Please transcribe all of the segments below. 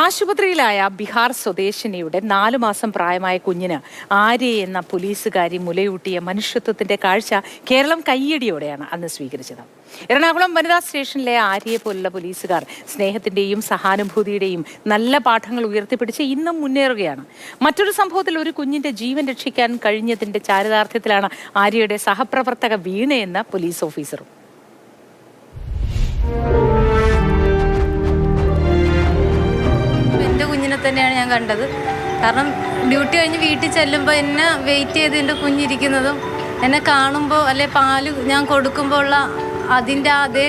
ആശുപത്രിയിലായ ബീഹാർ സ്വദേശിനിയുടെ 4 മാസം പ്രായമായ കുഞ്ഞിന് ആര്യ എന്ന പോലീസുകാരി മുലയൂട്ടിയ മനുഷ്യത്വത്തിന്റെ കാഴ്ച കേരളം കയ്യടിയോടെയാണ് അന്ന് സ്വീകരിച്ചത്. എറണാകുളം വനിതാ സ്റ്റേഷനിലെ ആര്യയെ പോലുള്ള പോലീസുകാർ സ്നേഹത്തിന്റെയും സഹാനുഭൂതിയുടെയും നല്ല പാഠങ്ങൾ ഉയർത്തിപ്പിടിച്ച് ഇന്നും മുന്നേറുകയാണ്. മറ്റൊരു സംഭവത്തിൽ ഒരു കുഞ്ഞിന്റെ ജീവൻ രക്ഷിക്കാൻ കഴിഞ്ഞതിന്റെ ചാരിതാർത്ഥ്യത്തിലാണ് ആര്യയുടെ സഹപ്രവർത്തക വീണ എന്ന പോലീസ് ഓഫീസറും. തന്നെയാണ് ഞാൻ കണ്ടത്. കാരണം ഡ്യൂട്ടി കഴിഞ്ഞ് വീട്ടിൽ ചെല്ലുമ്പോൾ എന്നെ വെയിറ്റ് ചെയ്ത് എൻ്റെ കുഞ്ഞിരിക്കുന്നതും എന്നെ കാണുമ്പോൾ അല്ലെ പാല് ഞാൻ കൊടുക്കുമ്പോൾ ഉള്ള അതിൻ്റെ അതേ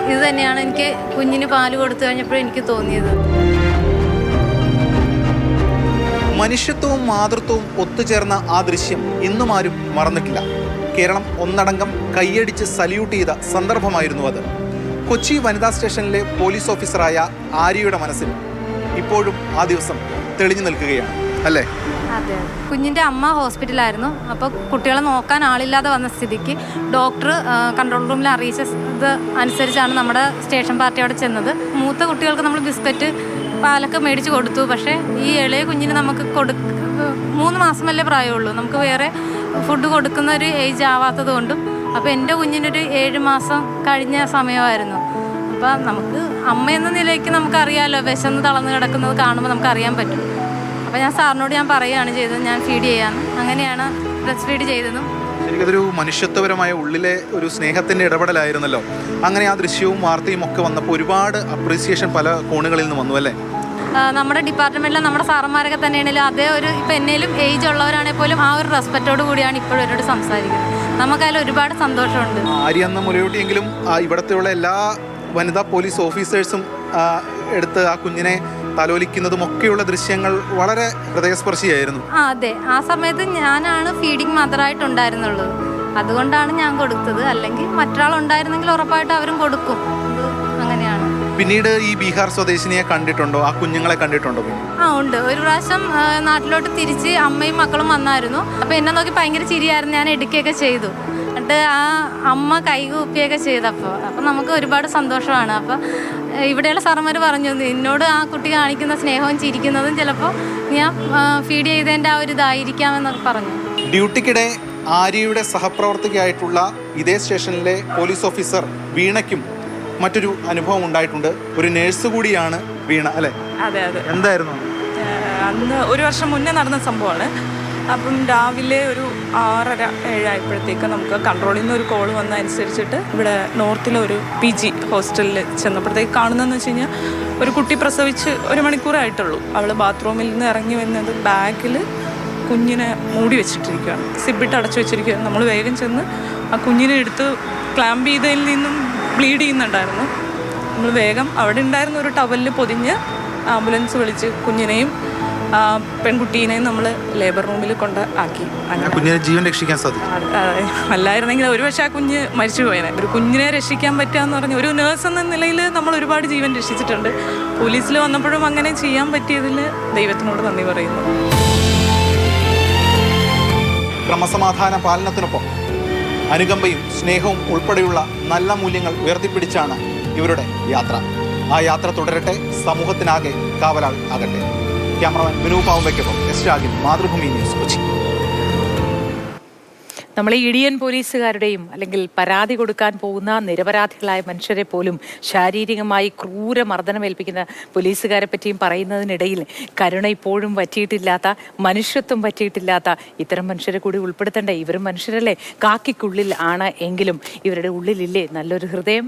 ഇത് തന്നെയാണ് എനിക്ക് കുഞ്ഞിന് പാല് കൊടുത്തു കഴിഞ്ഞപ്പോഴും എനിക്ക് തോന്നിയത്. മനുഷ്യത്വവും മാതൃത്വവും ഒത്തുചേർന്ന ആ ദൃശ്യം ഇന്നും ആരും മറന്നിട്ടില്ല. കേരളം ഒന്നടങ്കം കൈയടിച്ച് സല്യൂട്ട് ചെയ്ത സന്ദർഭമായിരുന്നു അത്. കൊച്ചി വനിതാ സ്റ്റേഷനിലെ പോലീസ് ഓഫീസറായ ആര്യയുടെ മനസ്സിൽ ഇപ്പോഴും ആ ദിവസം തെളിഞ്ഞു നിൽക്കുകയാണ് അല്ലേ? അതെ, കുഞ്ഞിൻ്റെ അമ്മ ഹോസ്പിറ്റലായിരുന്നു. അപ്പോൾ കുട്ടികളെ നോക്കാൻ ആളില്ലാതെ വന്ന സ്ഥിതിക്ക് ഡോക്ടർ കൺട്രോൾ റൂമിൽ അറിയിച്ചത് അനുസരിച്ചാണ് നമ്മുടെ സ്റ്റേഷൻ പാർട്ടി അവിടെ ചെന്നത്. മൂത്ത കുട്ടികൾക്ക് നമ്മൾ ബിസ്ക്കറ്റ് പാലൊക്കെ മേടിച്ച് കൊടുത്തു. പക്ഷേ ഈ ഇളയ കുഞ്ഞിന് നമുക്ക് 3 മാസമല്ലേ പ്രായമുള്ളൂ. നമുക്ക് വേറെ ഫുഡ് കൊടുക്കുന്ന ഒരു ഏജ് ആവാത്തത് കൊണ്ടും അപ്പോൾ എൻ്റെ കുഞ്ഞിനൊരു 7 മാസം കഴിഞ്ഞ സമയമായിരുന്നു. അപ്പോൾ നമുക്ക് അമ്മയെന്ന നിലയ്ക്ക് നമുക്കറിയാമല്ലോ, വിശന്ന് തളർന്ന് കിടക്കുന്നത് കാണുമ്പോൾ നമുക്ക് അറിയാൻ പറ്റും. അപ്പോൾ ഞാൻ സാറിനോട് ഞാൻ പറയുകയാണ് ചെയ്തത്, ഞാൻ ഫീഡ് ചെയ്യാമെന്ന്. അങ്ങനെയാണ് ബ്രസ്റ്റ് ഫീഡ് ചെയ്തതും. ശരിക്കതൊരു മനുഷ്യത്വപരമായ ഉള്ളിലെ ഒരു സ്നേഹത്തിൻ്റെ ഇടപെടലായിരുന്നല്ലോ. അങ്ങനെ ആ ദൃശ്യവും വാർത്തയും ഒക്കെ വന്നപ്പോൾ ഒരുപാട് അപ്രീസിയേഷൻ പല കോണുകളിൽ നിന്ന് വന്നു അല്ലേ? നമ്മുടെ ഡിപ്പാർട്ട്മെൻറ്റിലെ നമ്മുടെ സാറന്മാരൊക്കെ തന്നെയാണെങ്കിലും അതേ ഒരു ഇപ്പം എന്നേലും ഏജ് ഉള്ളവരാണെങ്കിൽ പോലും ആ ഒരു റെസ്പെക്റ്റോട് കൂടിയാണ് ഇപ്പോഴും അവരോട് സംസാരിക്കുന്നത്. നമുക്കതിൽ ഒരുപാട് സന്തോഷമുണ്ട്. ആര്യ എന്ന മുലയൂട്ടിയെങ്കിലും ഇവിടത്തെയുള്ള എല്ലാ വനിതാ പോലീസ് ഓഫീസേഴ്സും എടുത്ത് ആ കുഞ്ഞിനെ തലോലിക്കുന്നതും ഒക്കെയുള്ള ദൃശ്യങ്ങൾ വളരെ ഹൃദയസ്പർശിയായിരുന്നു. അതെ, ആ സമയത്ത് ഞാനാണ് ഫീഡിങ് മദറായിട്ടുണ്ടായിരുന്നുള്ളത്. അതുകൊണ്ടാണ് ഞാൻ കൊടുത്തത്. അല്ലെങ്കിൽ മറ്റൊരാളുണ്ടായിരുന്നെങ്കിൽ ഉറപ്പായിട്ട് അവരും കൊടുക്കും. അങ്ങനെയാണ്. പിന്നീട് ഈ ബീഹാർ സ്വദേശിനിയെ കണ്ടിട്ടുണ്ടോ? ആ കുഞ്ഞുങ്ങളെ കണ്ടിട്ടുണ്ടോ? ഉണ്ട്. ഒരു പ്രാവശ്യം നാട്ടിലോട്ട് തിരിച്ച് അമ്മയും മക്കളും വന്നായിരുന്നു. അപ്പോൾ എന്നെ നോക്കി ഭയങ്കര ചിരിയായിരുന്നു. ഞാൻ എടുക്കുകയൊക്കെ ചെയ്തു. എന്നിട്ട് ആ അമ്മ കൈകൂപ്പിയൊക്കെ ചെയ്തപ്പോൾ നമുക്ക് ഒരുപാട് സന്തോഷമാണ്. അപ്പോൾ ഇവിടെയുള്ള സാറന്മാർ പറഞ്ഞു, എന്നോട് ആ കുട്ടി കാണിക്കുന്ന സ്നേഹവും ചിരിക്കുന്നതും ചിലപ്പോൾ ഞാൻ ഫീഡ് ചെയ്തതിൻ്റെ ആ ഒരു ഇതായിരിക്കാമെന്നൊക്കെ പറഞ്ഞു. ഡ്യൂട്ടിക്കിടെ ആര്യയുടെ സഹപ്രവർത്തകയായിട്ടുള്ള ഇതേ സ്റ്റേഷനിലെ പോലീസ് ഓഫീസർ വീണയ്ക്കും മറ്റൊരു അനുഭവം ഉണ്ടായിട്ടുണ്ട്. ഒരു നേഴ്സ് കൂടിയാണ് വീണ അല്ലേ? അതെ അതെ. എന്തായിരുന്നു അന്ന്? 1 വർഷം മുന്നേ നടന്ന സംഭവമാണ്. അപ്പം രാവിലെ ഒരു 6:30-7 ആയപ്പോഴത്തേക്ക് നമുക്ക് കൺട്രോളിൽ നിന്ന് ഒരു കോൾ വന്നതനുസരിച്ചിട്ട് ഇവിടെ നോർത്തിലെ ഒരു PG ഹോസ്റ്റലിൽ ചെന്നപ്പോഴത്തേക്ക് കാണുന്നതെന്ന് വെച്ച് കഴിഞ്ഞാൽ ഒരു കുട്ടി പ്രസവിച്ച് 1 മണിക്കൂറേ ആയിട്ടുള്ളൂ. അവൾ ബാത്റൂമിൽ നിന്ന് ഇറങ്ങി വന്നത് ബാഗിൽ കുഞ്ഞിനെ മൂടി വെച്ചിട്ടിരിക്കുകയാണ്, സിബിട്ട് അടച്ചു വെച്ചിരിക്കുകയാണ്. നമ്മൾ വേഗം ചെന്ന് ആ കുഞ്ഞിനെ എടുത്ത് ക്ലാമ്പ് ചെയ്തതിൽ നിന്നും ബ്ലീഡ് ചെയ്യുന്നുണ്ടായിരുന്നു. നമ്മൾ വേഗം അവിടെ ഉണ്ടായിരുന്ന ഒരു ടവലിൽ പൊതിഞ്ഞ് ആംബുലൻസ് വിളിച്ച് കുഞ്ഞിനെയും പെൺകുട്ടീനെയും നമ്മൾ ലേബർ റൂമിൽ കൊണ്ട് ആക്കി. കുഞ്ഞിനെ ജീവൻ രക്ഷിക്കാൻ സാധിക്കും. അല്ലായിരുന്നെങ്കിൽ ഒരുപക്ഷെ ആ കുഞ്ഞ് മരിച്ചു പോയേനെ. ഒരു കുഞ്ഞിനെ രക്ഷിക്കാൻ പറ്റുകയെന്ന് പറഞ്ഞാൽ ഒരു നേഴ്സ് എന്ന നിലയിൽ നമ്മൾ ഒരുപാട് ജീവൻ രക്ഷിച്ചിട്ടുണ്ട്. പോലീസിൽ വന്നപ്പോഴും അങ്ങനെ ചെയ്യാൻ പറ്റിയതിൽ ദൈവത്തിനോട് നന്ദി പറയുന്നു. ക്രമസമാധാന പാലനത്തിനൊപ്പം അനുകമ്പയും സ്നേഹവും ഉൾപ്പെടെയുള്ള നല്ല മൂല്യങ്ങൾ ഉയർത്തിപ്പിടിച്ചാണ് ഇവരുടെ യാത്ര. ആ യാത്ര തുടരട്ടെ, സമൂഹത്തിനാകെ കാവലാൾ ആകട്ടെ. ക്യാമറമാൻ വിനു പാവുമ്പയ്ക്കൊപ്പം എസ് രാഗിൻ, മാതൃഭൂമി ന്യൂസ്, കൊച്ചി. നമ്മൾ ഈ ഇടിയൻ പോലീസുകാരുടെയും അല്ലെങ്കിൽ പരാതി കൊടുക്കാൻ പോകുന്ന നിരപരാധികളായ മനുഷ്യരെ പോലും ശാരീരികമായി ക്രൂരമർദ്ദനമേൽപ്പിക്കുന്ന പോലീസുകാരെ പറ്റിയും പറയുന്നതിനിടയിൽ കരുണ ഇപ്പോഴും പറ്റിയിട്ടില്ലാത്ത, മനുഷ്യത്വം പറ്റിയിട്ടില്ലാത്ത ഇത്തരം മനുഷ്യരെ കൂടി ഉൾപ്പെടുത്തണ്ടേ? ഇവരും മനുഷ്യരല്ലേ? കാക്കിക്കുള്ളിൽ ആണ് എങ്കിലും ഇവരുടെ ഉള്ളിലില്ലേ നല്ലൊരു ഹൃദയം?